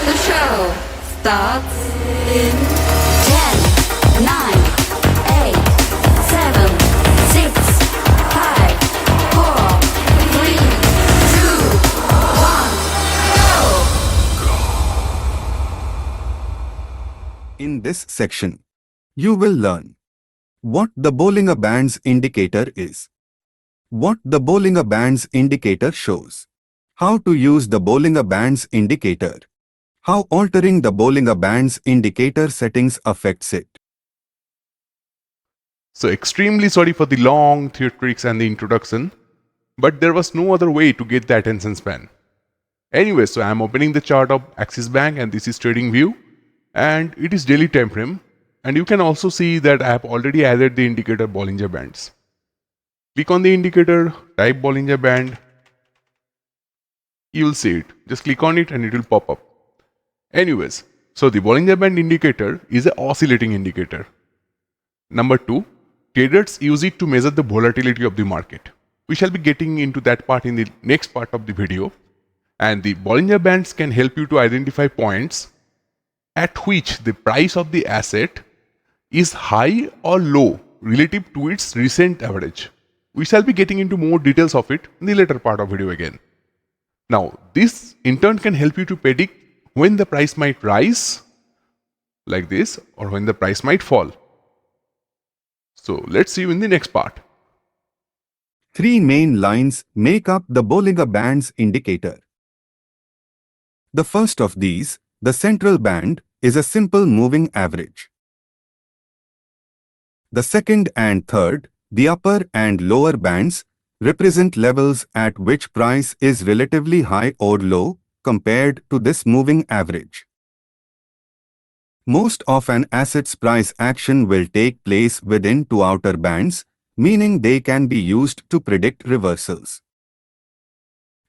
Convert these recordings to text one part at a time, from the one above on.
The show starts in 10, 9, 8, 7, 6, 5, 4, 3, 2, 1, go! In this section, you will learn what the Bollinger Bands indicator is, what the Bollinger Bands indicator shows, how to use the Bollinger Bands indicator, how altering the Bollinger Bands indicator settings affects it. So extremely sorry for the long theatrics and the introduction, but there was no other way to get the attention span. Anyway, so I am opening the chart of Axis Bank and this is trading view and it is daily time frame, and you can also see that I have already added the indicator Bollinger Bands. Click on the indicator, type Bollinger Band, you will see it. Just click on it and it will pop up. Anyways, so the Bollinger Band indicator is an oscillating indicator. Number 2, traders use it to measure the volatility of the market. We shall be getting into that part in the next part of the video. And the Bollinger Bands can help you to identify points at which the price of the asset is high or low relative to its recent average. We shall be getting into more details of it in the later part of video again. Now, this in turn can help you to predict when the price might rise like this or when the price might fall. So let's see you in the next part. Three main lines make up the Bollinger Bands indicator. The first of these, the central band, is a simple moving average. The second and third, the upper and lower bands, represent levels at which price is relatively high or low compared to this moving average. Most of an asset's price action will take place within two outer bands, meaning they can be used to predict reversals.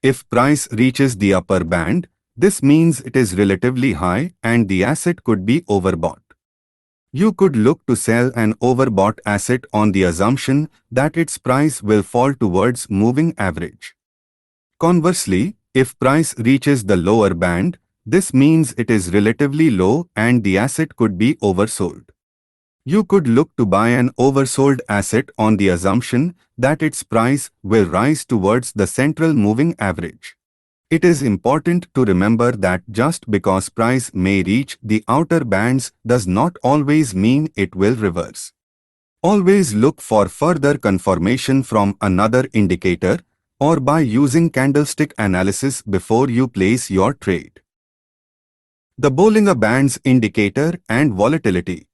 If price reaches the upper band, this means it is relatively high and the asset could be overbought. You could look to sell an overbought asset on the assumption that its price will fall towards moving average. Conversely, if price reaches the lower band, this means it is relatively low and the asset could be oversold. You could look to buy an oversold asset on the assumption that its price will rise towards the central moving average. It is important to remember that just because price may reach the outer bands does not always mean it will reverse. Always look for further confirmation from another indicator or by using candlestick analysis before you place your trade. The Bollinger Bands indicator and volatility.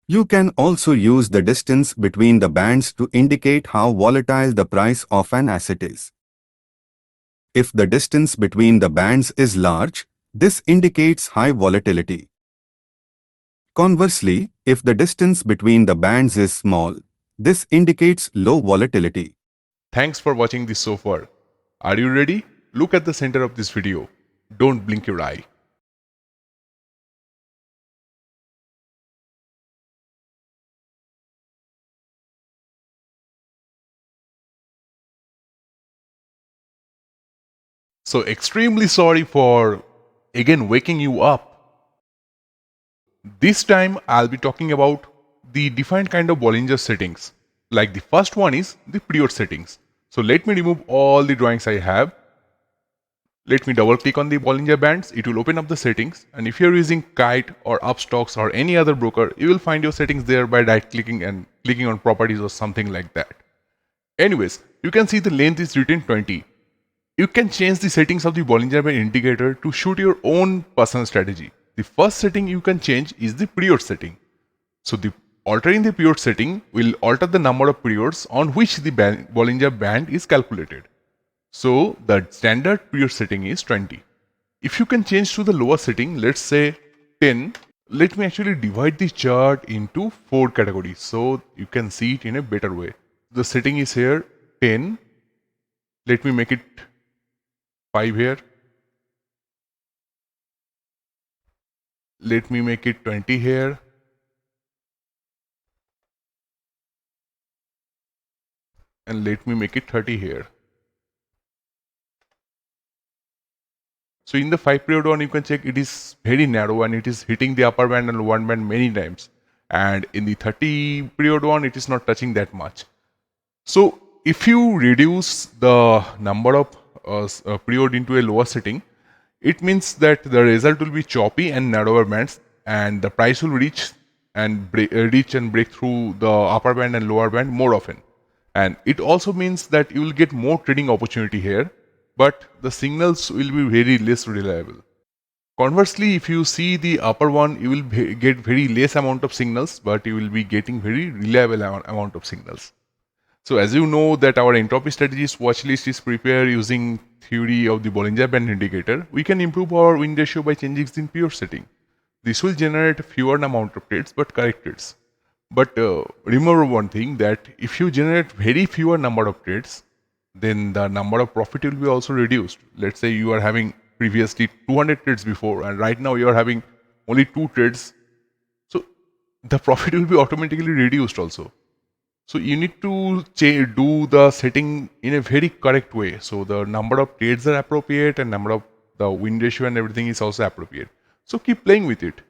You can also use the distance between the bands to indicate how volatile the price of an asset is. If the distance between the bands is large, this indicates high volatility. Conversely, if the distance between the bands is small, this indicates low volatility. Thanks for watching this so far. Are you ready? Look at the center of this video. Don't blink your eye. So extremely sorry for again waking you up. This time I'll be talking about the defined kind of Bollinger settings. Like the first one is the period settings. So let me remove all the drawings I have. Let me double click on the Bollinger Bands. It will open up the settings, and if you're using Kite or Upstocks or any other broker, you will find your settings there by right clicking and clicking on properties or something like that. Anyways, you can see the length is written 20. You can change the settings of the Bollinger Band indicator to suit your own personal strategy. The first setting you can change is the period setting. So altering the period setting will alter the number of periods on which the Bollinger Band is calculated. So the standard period setting is 20. If you can change to the lower setting, let's say 10, let me actually divide the chart into 4 categories so you can see it in a better way. The setting is here 10. Let me make it 5 here. Let me make it 20 here. And let me make it 30 here. So in the 5 period one, you can check it is very narrow and it is hitting the upper band and lower band many times. And in the 30 period one, it is not touching that much. So if you reduce the number of period into a lower setting, it means that the result will be choppy and narrower bands, and the price will reach and break through the upper band and lower band more often. And it also means that you will get more trading opportunity here, but the signals will be very less reliable. Conversely, if you see the upper one, you will get very less amount of signals, but you will be getting very reliable amount of signals. So as you know that our entropy strategies watch list is prepared using theory of the Bollinger Band indicator, we can improve our win ratio by changing the period setting. This will generate fewer amount of trades but correct trades. But remember one thing, that if you generate very fewer number of trades, then the number of profit will be also reduced. Let's say you are having previously 200 trades before and right now you are having only 2 trades. So the profit will be automatically reduced also. So you need to do the setting in a very correct way. So the number of trades are appropriate and number of the win ratio and everything is also appropriate. So keep playing with it.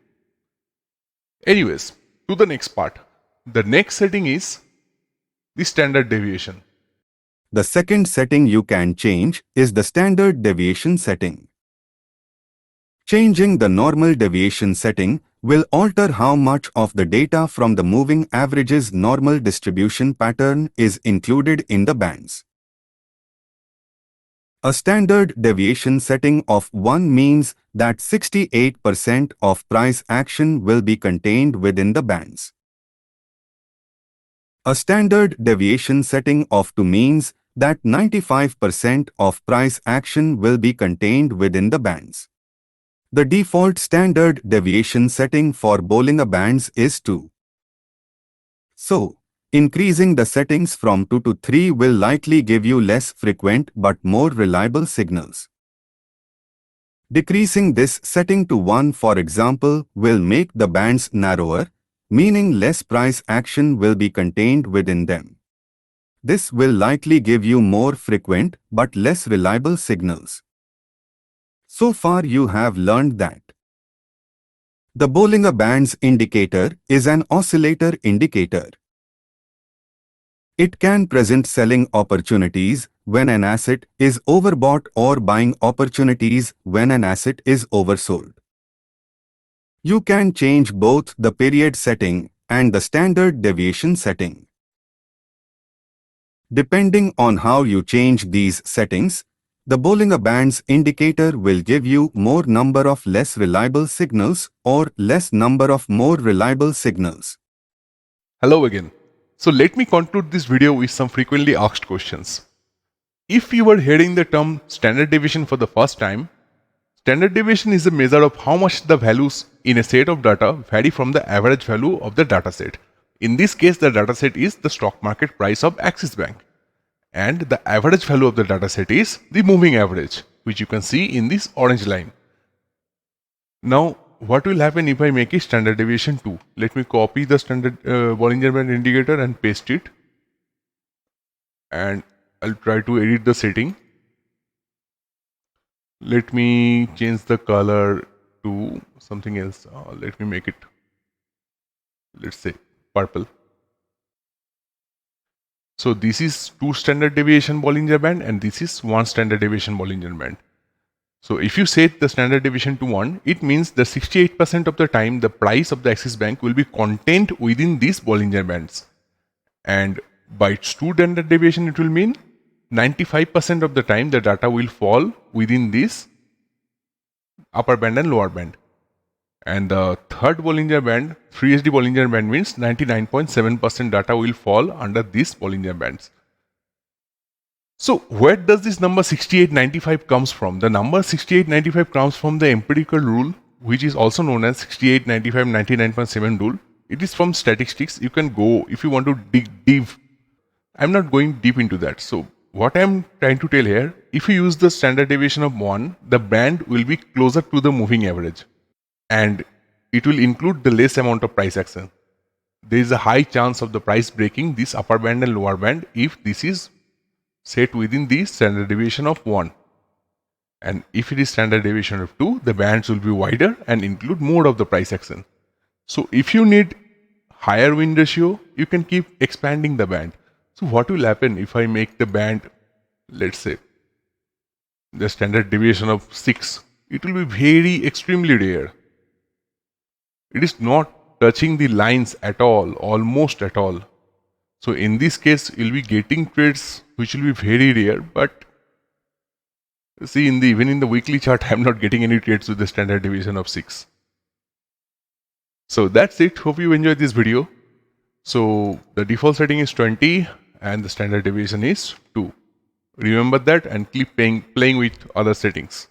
Anyways, to the next part. The next setting is the standard deviation. The second setting you can change is the standard deviation setting. Changing the normal deviation setting will alter how much of the data from the moving average's normal distribution pattern is included in the bands. A standard deviation setting of 1 means that 68% of price action will be contained within the bands. A standard deviation setting of 2 means that 95% of price action will be contained within the bands. The default standard deviation setting for Bollinger Bands is 2. So, increasing the settings from 2 to 3 will likely give you less frequent but more reliable signals. Decreasing this setting to 1, for example, will make the bands narrower, meaning less price action will be contained within them. This will likely give you more frequent but less reliable signals. So far you have learned that the Bollinger Bands indicator is an oscillator indicator. It can present selling opportunities when an asset is overbought or buying opportunities when an asset is oversold. You can change both the period setting and the standard deviation setting. Depending on how you change these settings, the Bollinger Bands indicator will give you more number of less reliable signals or less number of more reliable signals. Hello again. So let me conclude this video with some frequently asked questions. If you are hearing the term standard deviation for the first time, standard deviation is a measure of how much the values in a set of data vary from the average value of the dataset. In this case, the dataset is the stock market price of Axis Bank. And the average value of the dataset is the moving average, which you can see in this orange line. Now, what will happen if I make a standard deviation 2? Let me copy the standard Bollinger Band indicator and paste it. And I'll try to edit the setting. Let me change the color to something else. Let me make it, let's say, purple. So this is 2 standard deviation Bollinger Band and this is 1 standard deviation Bollinger Band. So if you set the standard deviation to 1, it means that 68% of the time the price of the Axis Bank will be contained within these Bollinger Bands. And by its 2 standard deviation, it will mean 95% of the time the data will fall within this upper band and lower band. And the third Bollinger Band, 3SD Bollinger Band, means 99.7% data will fall under these Bollinger Bands. So where does this number 6895 comes from? The number 6895 comes from the empirical rule, which is also known as 6895 99.7 rule. It is from statistics. You can go if you want to dig deep. I'm not going deep into that. So what I'm trying to tell here, if you use the standard deviation of 1, the band will be closer to the moving average. And it will include the less amount of price action. There is a high chance of the price breaking this upper band and lower band if this is set within the standard deviation of 1. And if it is standard deviation of 2, the bands will be wider and include more of the price action. So if you need higher win ratio, you can keep expanding the band. So what will happen if I make the band, let's say, the standard deviation of 6? It will be very extremely rare. It is not touching the lines at all, almost at all. So in this case, you'll be getting trades which will be very rare, but see, even in the weekly chart, I'm not getting any trades with the standard deviation of 6. So that's it. Hope you enjoyed this video. So the default setting is 20 and the standard deviation is 2. Remember that and keep playing with other settings.